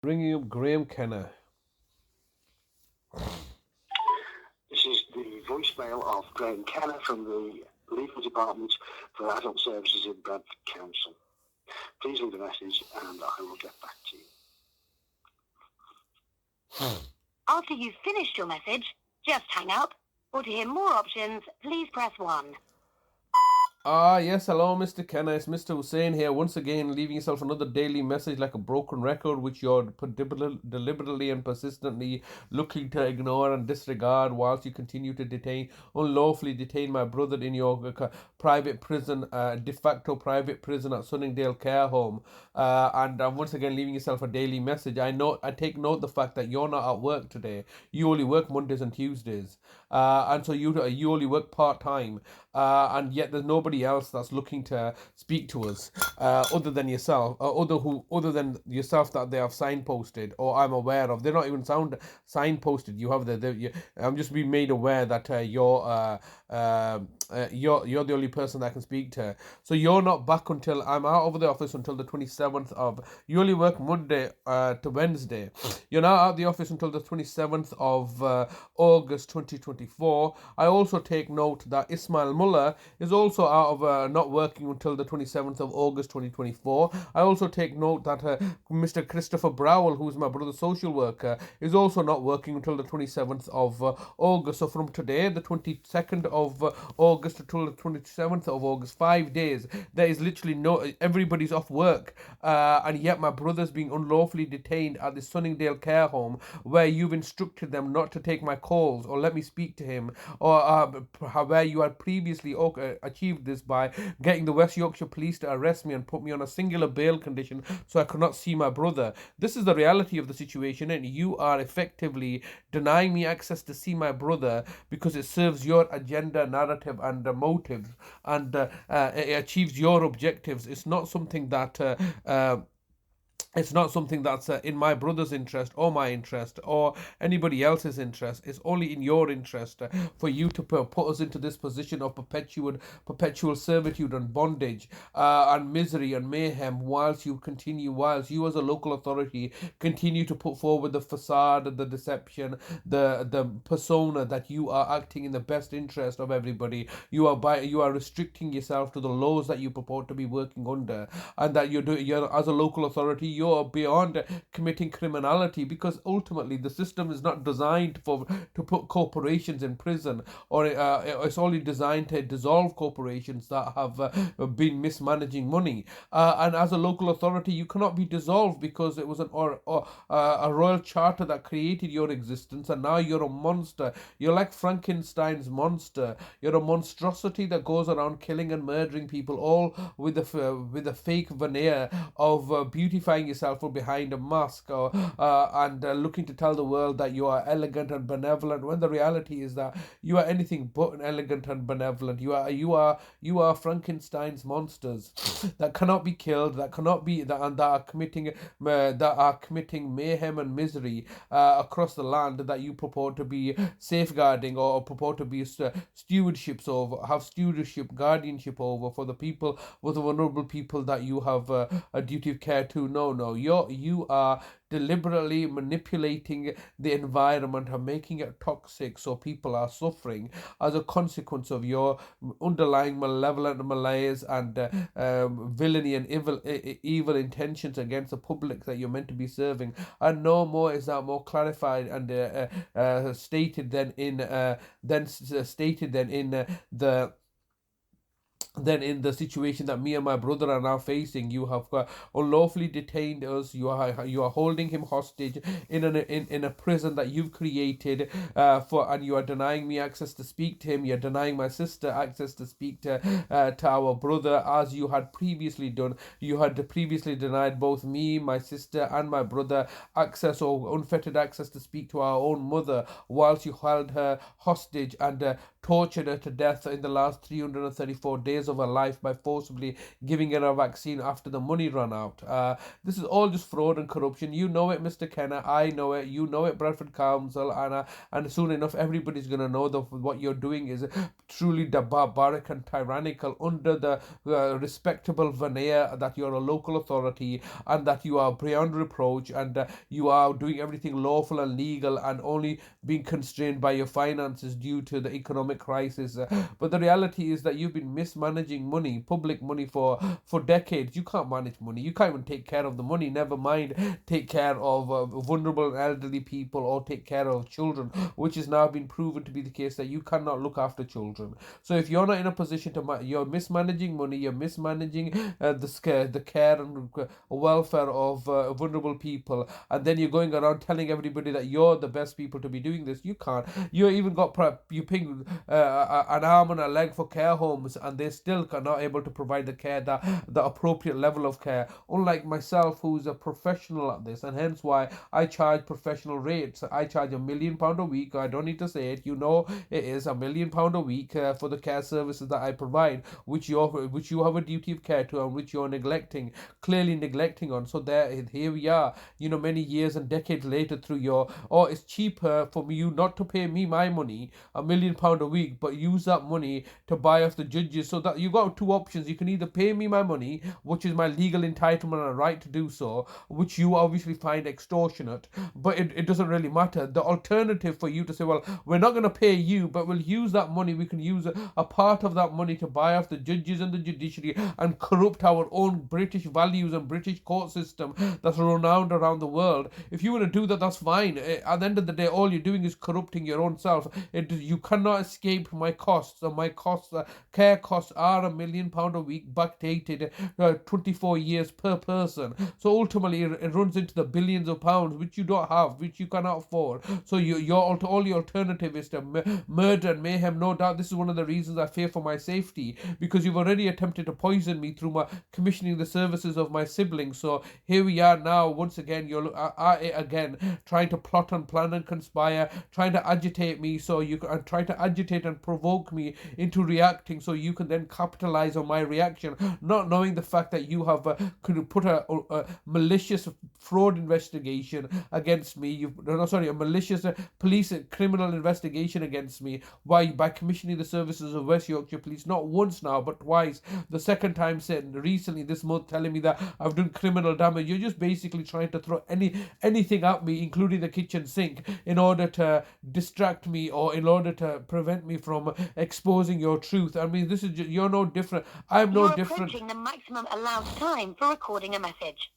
Bringing up Graeme Kenna. This is the voicemail of Graeme Kenna from the Legal Department for Adult Services in Bradford Council. Please leave a message and I will get back to you. After you've finished your message, just hang up. Or to hear more options, please press 1. Yes, hello, Mr. Kenna. It's Mr. Hussain here, once again, leaving yourself another daily message like a broken record, which you're deliberately and persistently looking to ignore and disregard whilst you continue to unlawfully detain my brother in your private prison, de facto private prison at Sunningdale Care Home. And I'm once again leaving yourself a daily message. I take note the fact that you're not at work today. You only work Mondays and Tuesdays. And so you only work part-time. And yet there's nobody else that's looking to speak to us other than yourself, other than yourself that they have signposted or I'm aware of. They're not even signposted. You have I'm just being made aware that you're the only person that I can speak to. So you're not back until I'm out of the office until the 27th of. You only work Monday to Wednesday. You're not out of the office until the 27th of August 2024. I also take note that Ismail Mullah is also out of not working until the 27th of August 2024. I also take note that Mr. Christopher Browell, who is my brother's social worker, is also not working until the 27th of August. So from today, the 22nd of August until the 27th of August, 5 days, there is literally everybody's off work, and yet my brother's being unlawfully detained at the Sunningdale Care Home, where you've instructed them not to take my calls or let me speak to him, or where you had previously achieved this by getting the West Yorkshire Police to arrest me and put me on a singular bail condition so I could not see my brother. This is the reality of the situation, and you are effectively denying me access to see my brother because it serves your agenda, narrative, and motives, and it achieves your objectives. It's not something that that's in my brother's interest or my interest or anybody else's interest. It's only in your interest for you to put us into this position of perpetual servitude and bondage and misery and mayhem whilst you as a local authority continue to put forward the facade, the deception, the persona that you are acting in the best interest of everybody. You are restricting yourself to the laws that you purport to be working under, and that you're as a local authority, you're beyond committing criminality, because ultimately the system is not designed to put corporations in prison, or it's only designed to dissolve corporations that have been mismanaging money. And as a local authority, you cannot be dissolved because it was a royal charter that created your existence, and now you're a monster. You're like Frankenstein's monster. You're a monstrosity that goes around killing and murdering people, all with a fake veneer of beautifying yourself from behind a mask, and looking to tell the world that you are elegant and benevolent, when the reality is that you are anything but elegant and benevolent. You are Frankenstein's monsters that cannot be killed, that are committing mayhem and misery across the land that you purport to be safeguarding or purport to be stewardship, guardianship over for the people, with the vulnerable people that you have a duty of care to. No, you are deliberately manipulating the environment and making it toxic, so people are suffering as a consequence of your underlying malevolent malaise and villainy and evil intentions against the public that you're meant to be serving. And no more is that more clarified and stated than in the situation that me and my brother are now facing. You have unlawfully detained us. You are holding him hostage in a prison that you've created, and you are denying me access to speak to him. You're denying my sister access to speak to our brother, as you had previously done. You had previously denied both me, my sister, and my brother access, or unfettered access, to speak to our own mother, whilst you held her hostage and tortured her to death in the last 334 days of her life by forcibly giving her a vaccine after the money ran out. This is all just fraud and corruption. You know it, Mr. Kenna. I know it. You know it, Bradford Council. And soon enough, everybody's going to know that what you're doing is truly barbaric and tyrannical under the respectable veneer that you're a local authority and that you are beyond reproach and you are doing everything lawful and legal and only being constrained by your finances due to the economic crisis. But the reality is that you've been mismanaging money, public money, for decades. You can't manage money. You can't even take care of the money, never mind take care of vulnerable and elderly people or take care of children, which has now been proven to be the case that you cannot look after children. So if you're not in a position to, you're mismanaging money, you're mismanaging the care and welfare of vulnerable people, and then you're going around telling everybody that you're the best people to be doing this. You can't. You even got you paying an arm and a leg for care homes, and they still are not able to provide the care, the appropriate level of care. Unlike myself, who's a professional at this, and hence why I charge professional rates. I charge £1 million a week. I don't need to say it. You know it is £1 million a week for the care services that I provide, which you have a duty of care to, and which you're clearly neglecting on. So here we are, many years and decades later through it's cheaper for you not to pay me my money, £1 million a week, but use that money to buy off the judges. So that you've got two options. You can either pay me my money, which is my legal entitlement and right to do so, which you obviously find extortionate, but it doesn't really matter. The alternative for you to say, well, we're not going to pay you, but we'll use that money, we can use a part of that money to buy off the judges and the judiciary and corrupt our own British values and British court system that's renowned around the world. If you want to do that, that's fine. At the end of the day, all you're doing is corrupting your own self. You cannot escape my costs, and my costs, care costs, are £1 million a week, backdated 24 years per person. So ultimately, it runs into the billions of pounds, which you don't have, which you cannot afford. So your alternative is to murder and mayhem. No doubt, this is one of the reasons I fear for my safety, because you've already attempted to poison me through my commissioning the services of my siblings. So here we are now, once again, you're at it again, trying to plot and plan and conspire, trying to agitate me, so you can try to agitate and provoke me into reacting, so you can then capitalize on my reaction, not knowing the fact that you have could put a malicious fraud investigation against me. A malicious police criminal investigation against me by commissioning the services of West Yorkshire Police, not once now but twice. The second time said recently this month, telling me that I've done criminal damage. You're just basically trying to throw anything at me, including the kitchen sink, in order to distract me or in order to prevent me from exposing your truth. I mean, you're no different. I'm no different. You're approaching the maximum allowed time for recording a message.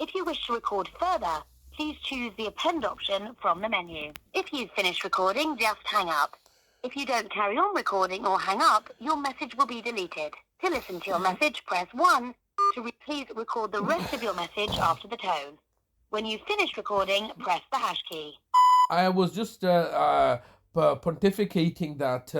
If you wish to record further, please choose the append option from the menu. If you've finished recording, just hang up. If you don't carry on recording or hang up, your message will be deleted. To listen to your message, press 1. Please record the rest of your message after the tone. When you've finished recording, press the hash key. I was just pontificating that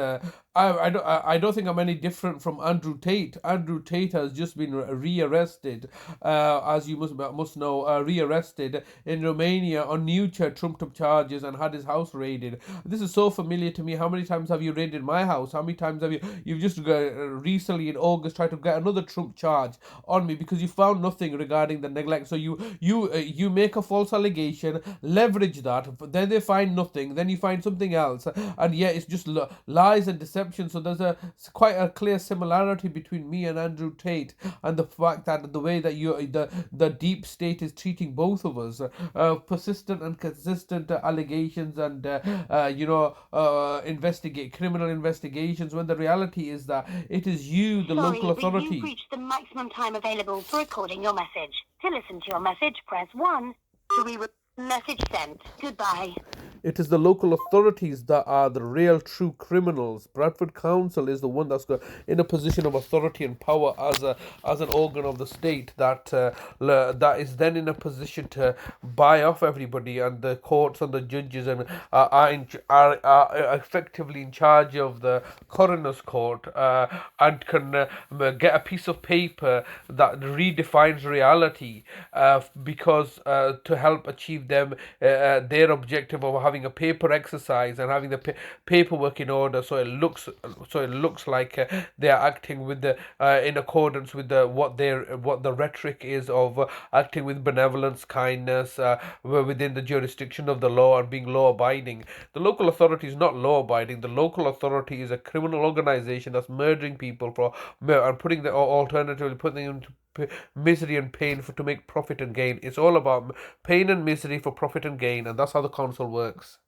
I don't think I'm any different from Andrew Tate. Andrew Tate has just been rearrested, as you must know, rearrested in Romania on new trumped-up charges and had his house raided. This is so familiar to me. How many times have you raided my house? How many times have you've just recently in August tried to get another Trump charge on me because you found nothing regarding the neglect? So you make a false allegation, leverage that, then they find nothing, then you find something else, and yet it's just lies and deception. So there's quite a clear similarity between me and Andrew Tate, and the fact that the way that the deep state is treating both of us, persistent and consistent allegations and criminal investigations, when the reality is that it is you, the local authority. You've reached the maximum time available for recording your message. To listen to your message, press 1. To message sent. Goodbye. It is the local authorities that are the real true criminals. Bradford Council is the one that's got in a position of authority and power as an organ of the state that is then in a position to buy off everybody, and the courts and the judges and are effectively in charge of the coroner's court and can get a piece of paper that redefines reality because to help achieve them their objective of having having a paper exercise and having the paperwork in order, so it looks like they are acting with the in accordance with the what the rhetoric is of acting with benevolence, kindness, within the jurisdiction of the law and being law abiding. The local authority is not law abiding. The local authority is a criminal organization that's murdering people and putting the alternatively putting them into misery and pain to make profit and gain. It's all about pain and misery for profit and gain, and that's how the council works.